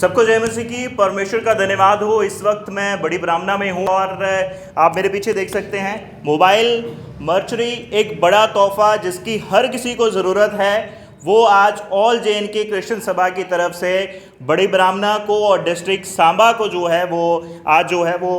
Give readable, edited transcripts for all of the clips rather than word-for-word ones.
सबको जय मसीह की। परमेश्वर का धन्यवाद हो। इस वक्त मैं बड़ी ब्राह्मणा में हूँ और आप मेरे पीछे देख सकते हैं मोबाइल मर्चरी, एक बड़ा तोहफा जिसकी हर किसी को ज़रूरत है। वो आज ऑल जे.एन.के क्रिश्चियन सभा की तरफ से बड़ी ब्राह्मणा को और डिस्ट्रिक्ट सांबा को जो है वो आज जो है वो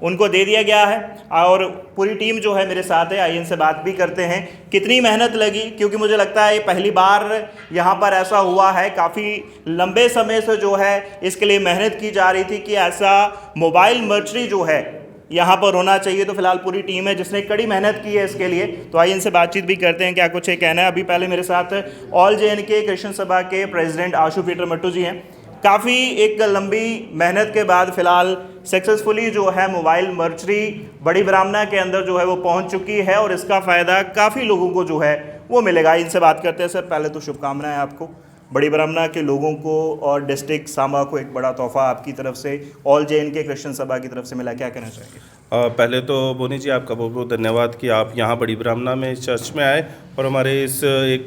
उनको दे दिया गया है और पूरी टीम जो है मेरे साथ है। आइए इनसे बात भी करते हैं कितनी मेहनत लगी, क्योंकि मुझे लगता है ये पहली बार यहाँ पर ऐसा हुआ है। काफ़ी लंबे समय से जो है इसके लिए मेहनत की जा रही थी कि ऐसा मोबाइल मर्चरी जो है यहाँ पर होना चाहिए। तो फिलहाल पूरी टीम है जिसने कड़ी मेहनत की है इसके लिए। तो आइए इनसे बातचीत भी करते हैं क्या कुछ है कहना है। अभी पहले मेरे साथ ऑल जे.एन.के क्रिश्चियन सभा के प्रेसिडेंट आशु पीटर मट्टू जी हैं। काफ़ी एक लंबी मेहनत के बाद फिलहाल सक्सेसफुली जो है मोबाइल मर्चरी बड़ी ब्राह्मणा के अंदर जो है वो पहुँच चुकी है और इसका फ़ायदा काफ़ी लोगों को जो है वो मिलेगा। इनसे बात करते हैं। सर, पहले तो शुभकामनाएँ आपको, बड़ी ब्राह्मणा के लोगों को और डिस्ट्रिक्ट सांबा को एक बड़ा तोहफा आपकी तरफ से ऑल जे.एन.के क्रिश्चियन सभा की तरफ से मिला। क्या कहना चाहिए? पहले तो बोनी जी आपका बहुत बहुत धन्यवाद कि आप यहाँ बड़ी ब्राह्मणा में इस चर्च में आए और हमारे इस एक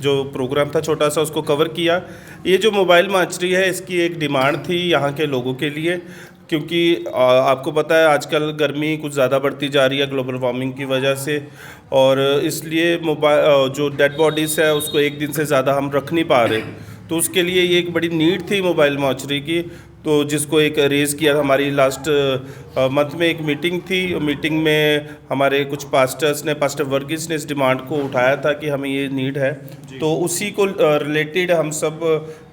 जो प्रोग्राम था छोटा सा उसको कवर किया। ये जो मोबाइल मर्चरी है इसकी एक डिमांड थी यहाँ के लोगों के लिए, क्योंकि आपको पता है आजकल गर्मी कुछ ज़्यादा बढ़ती जा रही है ग्लोबल वार्मिंग की वजह से, और इसलिए मोबाइल जो डेड बॉडीज़ है उसको एक दिन से ज़्यादा हम रख नहीं पा रहे। तो उसके लिए ये एक बड़ी नीड थी मोबाइल मर्चरी की, तो जिसको एक रेज़ किया। हमारी लास्ट मंथ में एक मीटिंग थी। मीटिंग में हमारे कुछ पास्टर्स ने, पास्टर वर्गीस ने इस डिमांड को उठाया था कि हमें ये नीड है। तो उसी को रिलेटेड हम सब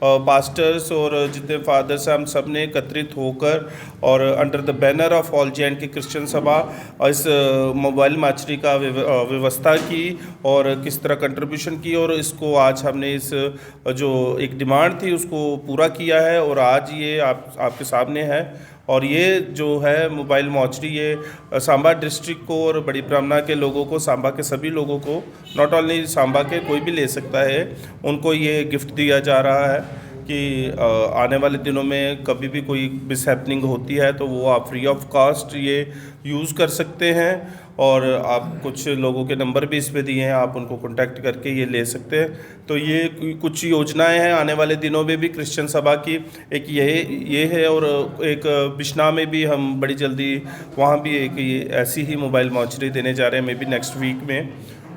पास्टर्स और जितने फादर्स हैं हम सब ने एकत्रित होकर और under the banner of all J N K Christian Sabha इस मोबाइल मर्चरी का व्यवस्था की और किस तरह कंट्रीब्यूशन की, और इसको आज हमने इस जो एक डिमांड थी उसको पूरा किया है और आज ये आपके सामने है। और ये जो है मोबाइल मर्चरी ये सांबा डिस्ट्रिक्ट को और बड़ी ब्राह्मणा के लोगों को, सांबा के सभी लोगों को, नॉट ओनली सांबा के, कोई भी ले सकता है, उनको ये गिफ्ट दिया जा रहा है कि आने वाले दिनों में कभी भी कोई मिसहैपनिंग होती है तो वो आप फ्री ऑफ कॉस्ट ये यूज़ कर सकते हैं। और आप कुछ लोगों के नंबर भी इस पे दिए हैं, आप उनको कांटेक्ट करके ये ले सकते हैं। तो ये कुछ योजनाएं हैं आने वाले दिनों में भी क्रिश्चियन सभा की, एक ये है, और एक बिश्ना में भी हम बड़ी जल्दी वहाँ भी एक ये ऐसी ही मोबाइल मर्चरी देने जा रहे हैं, मे बी नेक्स्ट वीक में।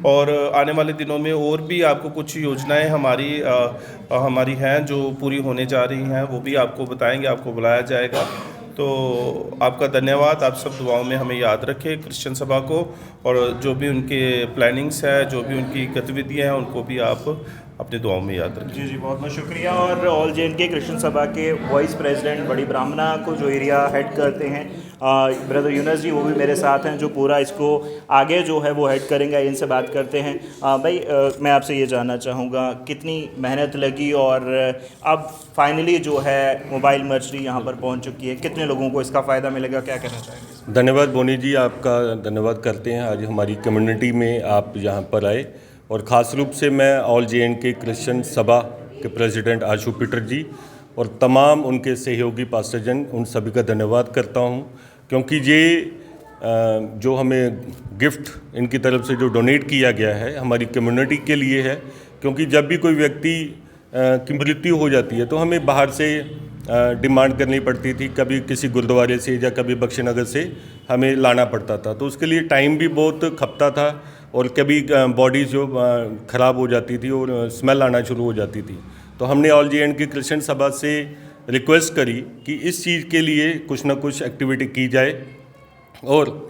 और आने वाले दिनों में और भी आपको कुछ योजनाएं हमारी हैं जो पूरी होने जा रही हैं, वो भी आपको बताएंगे, आपको बुलाया जाएगा। तो आपका धन्यवाद। आप सब दुआओं में हमें याद रखें क्रिश्चियन सभा को, और जो भी उनके प्लानिंग्स है, जो भी उनकी गतिविधियाँ हैं, उनको भी आप अपने दुआओं में याद रखें। जी, बहुत बहुत शुक्रिया। और ऑल जे.एन.के क्रिश्चियन सभा के वाइस प्रेसिडेंट बड़ी ब्राह्मणा को जो एरिया हेड करते हैं ब्रदर यूनस जी, वो भी मेरे साथ हैं जो पूरा इसको आगे जो है वो हेड करेंगे। इनसे बात करते हैं। भाई, मैं आपसे ये जानना चाहूँगा कितनी मेहनत लगी और अब फाइनली जो है मोबाइल मर्चरी यहाँ पर पहुँच चुकी है, कितने लोगों को इसका फ़ायदा मिलेगा, क्या कहना चाहेंगे? धन्यवाद बोनी जी, आपका धन्यवाद करते हैं। आज हमारी कम्युनिटी में आप यहाँ पर आए, और ख़ास रूप से मैं ऑल जे.एन.के क्रिश्चियन सभा के प्रेसिडेंट आशु पीटर जी और तमाम उनके सहयोगी पास्टरजन, उन सभी का धन्यवाद करता हूँ, क्योंकि ये जो हमें गिफ्ट इनकी तरफ से जो डोनेट किया गया है हमारी कम्युनिटी के लिए है। क्योंकि जब भी कोई व्यक्ति की मृत्यु हो जाती है तो हमें बाहर से डिमांड करनी पड़ती थी, कभी किसी गुरुद्वारे से या कभी बख्शीनगर से हमें लाना पड़ता था, तो उसके लिए टाइम भी बहुत खपता था और कभी बॉडी जो ख़राब हो जाती थी और स्मेल आना शुरू हो जाती थी। तो हमने ऑल जे.एन.के क्रिश्चियन सभा से रिक्वेस्ट करी कि इस चीज़ के लिए कुछ ना कुछ एक्टिविटी की जाए, और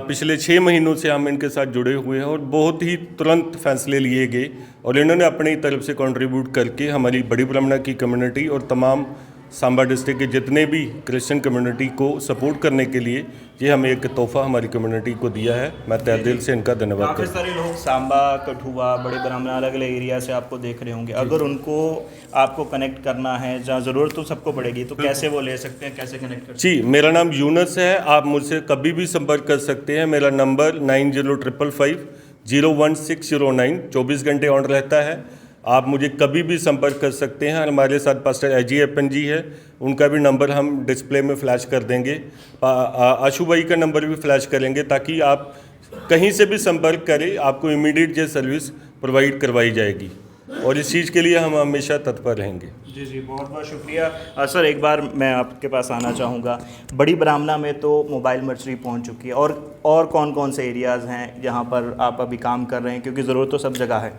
पिछले 6 महीनों से हम इनके साथ जुड़े हुए हैं और बहुत ही तुरंत फैसले लिए गए और इन्होंने अपनी तरफ से कंट्रीब्यूट करके हमारी बड़ी ब्राह्मणा की कम्युनिटी और तमाम सांबा डिस्ट्रिक्ट के जितने भी क्रिश्चियन कम्युनिटी को सपोर्ट करने के लिए ये हमें एक तोहफा हमारी कम्युनिटी को दिया है। मैं तहे दिल से इनका धन्यवाद करता हूँ। काफ़ी सारे लोग सांबा, कठुआ, बड़े ब्राह्मणा अलग अलग एरिया से आपको देख रहे होंगे। अगर उनको आपको कनेक्ट करना है, जहाँ ज़रूरत तो सबको पड़ेगी, तो कैसे वो ले सकते हैं, कैसे कनेक्ट कर सकते हैं? जी, मेरा नाम यूनस है। आप मुझसे कभी भी संपर्क कर सकते हैं। मेरा नंबर 9055501609 24 घंटे ऑन रहता है। आप मुझे कभी भी संपर्क कर सकते हैं। हमारे साथ पास्टर अजय अपन जी है, उनका भी नंबर हम डिस्प्ले में फ्लैश कर देंगे। आशु भाई का नंबर भी फ्लैश करेंगे, ताकि आप कहीं से भी संपर्क करें, आपको इमीडिएट ये सर्विस प्रोवाइड करवाई जाएगी। और इस चीज़ के लिए हम हमेशा तत्पर रहेंगे। जी जी, बहुत बहुत शुक्रिया। सर, एक बार मैं आपके पास आना चाहूँगा। बड़ी ब्राह्मणा में तो मोबाइल मर्चरी पहुँच चुकी है, और कौन कौन से एरियाज़ हैं जहाँ पर आप अभी काम कर रहे हैं, क्योंकि ज़रूरत तो सब जगह है।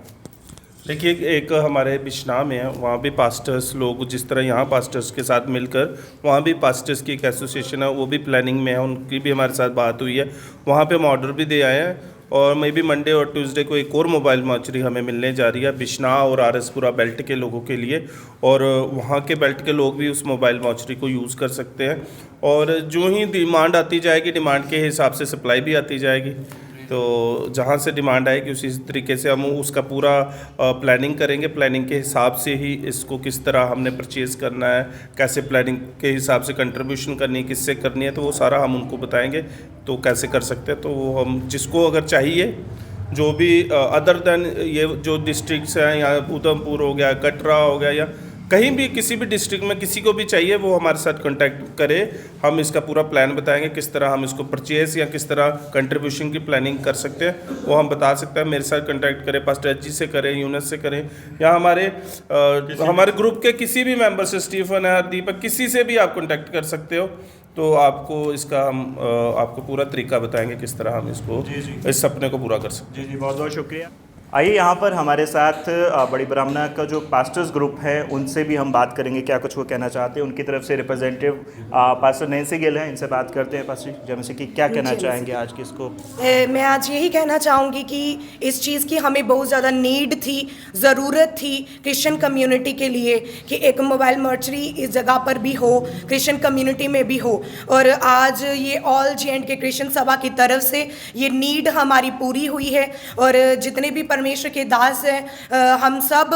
देखिए, एक हमारे बिश्नाह में है, वहाँ भी पास्टर्स लोग जिस तरह यहाँ पास्टर्स के साथ मिलकर वहाँ भी पास्टर्स की एक एसोसिएशन है, वो भी प्लानिंग में है, उनकी भी हमारे साथ बात हुई है। वहाँ पे हम ऑर्डर भी दे आए हैं और मे बी मंडे और ट्यूसडे को एक और मोबाइल मॉर्चरी हमें मिलने जा रही है बिश्नाह और आरएसपुरा बेल्ट के लोगों के लिए, और वहाँ के बेल्ट के लोग भी उस मोबाइल मॉर्चरी को यूज़ कर सकते हैं। और जो ही डिमांड आती जाएगी, डिमांड के हिसाब से सप्लाई भी आती जाएगी। तो जहाँ से डिमांड आएगी उसी तरीके से हम उसका पूरा प्लानिंग करेंगे। प्लानिंग के हिसाब से ही इसको किस तरह हमने परचेज़ करना है, कैसे प्लानिंग के हिसाब से कंट्रीब्यूशन करनी है, किससे करनी है, तो वो सारा हम उनको बताएंगे तो कैसे कर सकते हैं। तो वो हम जिसको अगर चाहिए, जो भी अदर देन ये जो डिस्ट्रिक्ट्स हैं, या उधमपुर हो गया, कटरा हो गया, या कहीं भी किसी भी डिस्ट्रिक्ट में किसी को भी चाहिए, वो हमारे साथ कांटेक्ट करे। हम इसका पूरा प्लान बताएंगे, किस तरह हम इसको परचेज़ या किस तरह कंट्रीब्यूशन की प्लानिंग कर सकते हैं, वो हम बता सकते हैं। मेरे साथ कांटेक्ट करें, पास्टर एच जी से करें, यूनस से करें, या हमारे ग्रुप के किसी भी मेंबर से, स्टीफन है, दीपक, किसी से भी आप कांटेक्ट कर सकते हो। तो आपको इसका हम आपको पूरा तरीका बताएंगे किस तरह हम इसको इस सपने को पूरा कर सकते हैं। जी जी, बहुत बहुत शुक्रिया। आइए, यहाँ पर हमारे साथ बड़ी ब्राह्मणा का जो पास्टर्स ग्रुप है उनसे भी हम बात करेंगे, क्या कुछ वो कहना चाहते हैं। उनकी तरफ से रिप्रेजेंटेटिव पास्टर नैन्सी गिल हैं, इनसे बात करते हैं। पास्टर जैसे कि क्या कहना चाहेंगे आज की इसको? मैं आज यही कहना चाहूँगी कि इस चीज़ की हमें बहुत ज़्यादा नीड थी, ज़रूरत थी क्रिश्चियन कम्युनिटी के लिए कि एक मोबाइल मर्चरी इस जगह पर भी हो, क्रिश्चियन कम्युनिटी में भी हो। और आज ये ऑल J&K क्रिश्चियन सभा की तरफ से ये नीड हमारी पूरी हुई है। और जितने भी परमेश्वर के दास हैं, हम सब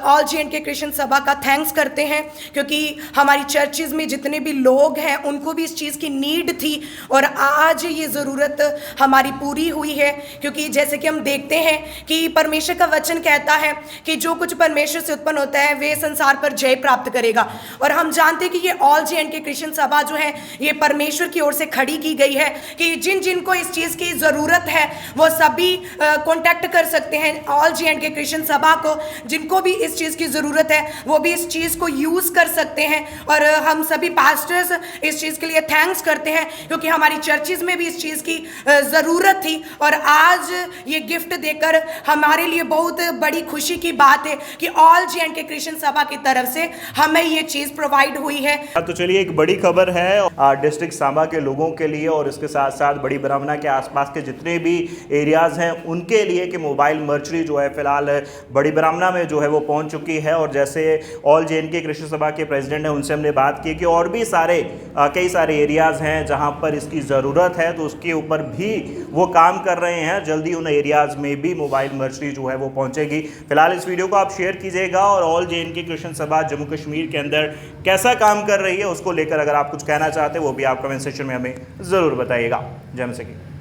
ऑल J&K क्रिश्चियन सभा का थैंक्स करते हैं, क्योंकि हमारी चर्चेज़ में जितने भी लोग हैं उनको भी इस चीज़ की नीड थी और आज ये ज़रूरत हमारी पूरी हुई है। क्योंकि जैसे कि हम देखते हैं कि परमेश्वर का वचन कहता है कि जो कुछ परमेश्वर से उत्पन्न होता है वे संसार पर जय प्राप्त करेगा। और हम जानते हैं कि ये ऑल J&K क्रिश्चियन सभा जो है ये परमेश्वर की ओर से खड़ी की गई है कि जिन जिन को इस चीज़ की ज़रूरत है वो सभी कॉन्टैक्ट कर सकते हैं ऑल J&K क्रिश्चियन सभा को। जिनको भी इस चीज़ की ज़रूरत है वो भी इस चीज़ को यूज़ कर सकते हैं। और हम सभी पास्टर्स इस चीज़ के लिए थैंक्स करते हैं, क्योंकि हमारी चर्चेज़ में भी इस चीज़ की ज़रूरत थी। और आज ये गिफ्ट देकर हमारे लिए बहुत बड़ी खुशी की बात है कि ऑल J&K क्रिश्चियन सभा की तरफ से हमें ये चीज़ प्रोवाइड हुई है। तो चलिए, एक बड़ी खबर है डिस्ट्रिक्ट सांबा के लोगों के लिए और इसके साथ साथ बड़ी ब्राह्मणा के आसपास के जितने भी एरियाज़ हैं उनके लिए कि मोबाइल मर्चरी जो है फ़िलहाल बड़ी ब्राह्मणा में जो है वो पहुंच चुकी है। और जैसे ऑल J&K क्रिश्चियन सभा के प्रेसिडेंट हैं उनसे हमने बात की कि और भी कई सारे एरियाज़ हैं जहां पर इसकी ज़रूरत है, तो उसके ऊपर भी वो काम कर रहे हैं। जल्दी उन एरियाज़ में भी मोबाइल मर्चरी जो है वो पहुँचेगी। फिलहाल इस वीडियो को आप शेयर कीजिएगा और ऑल J&K क्रिश्चियन सभा जम्मू कश्मीर के अंदर कैसा काम कर रही है उसको लेकर अगर आप कुछ कहना चाहते हैं वो भी आप कमेंट सेक्शन में हमें ज़रूर बताइएगा। जय मसीह की।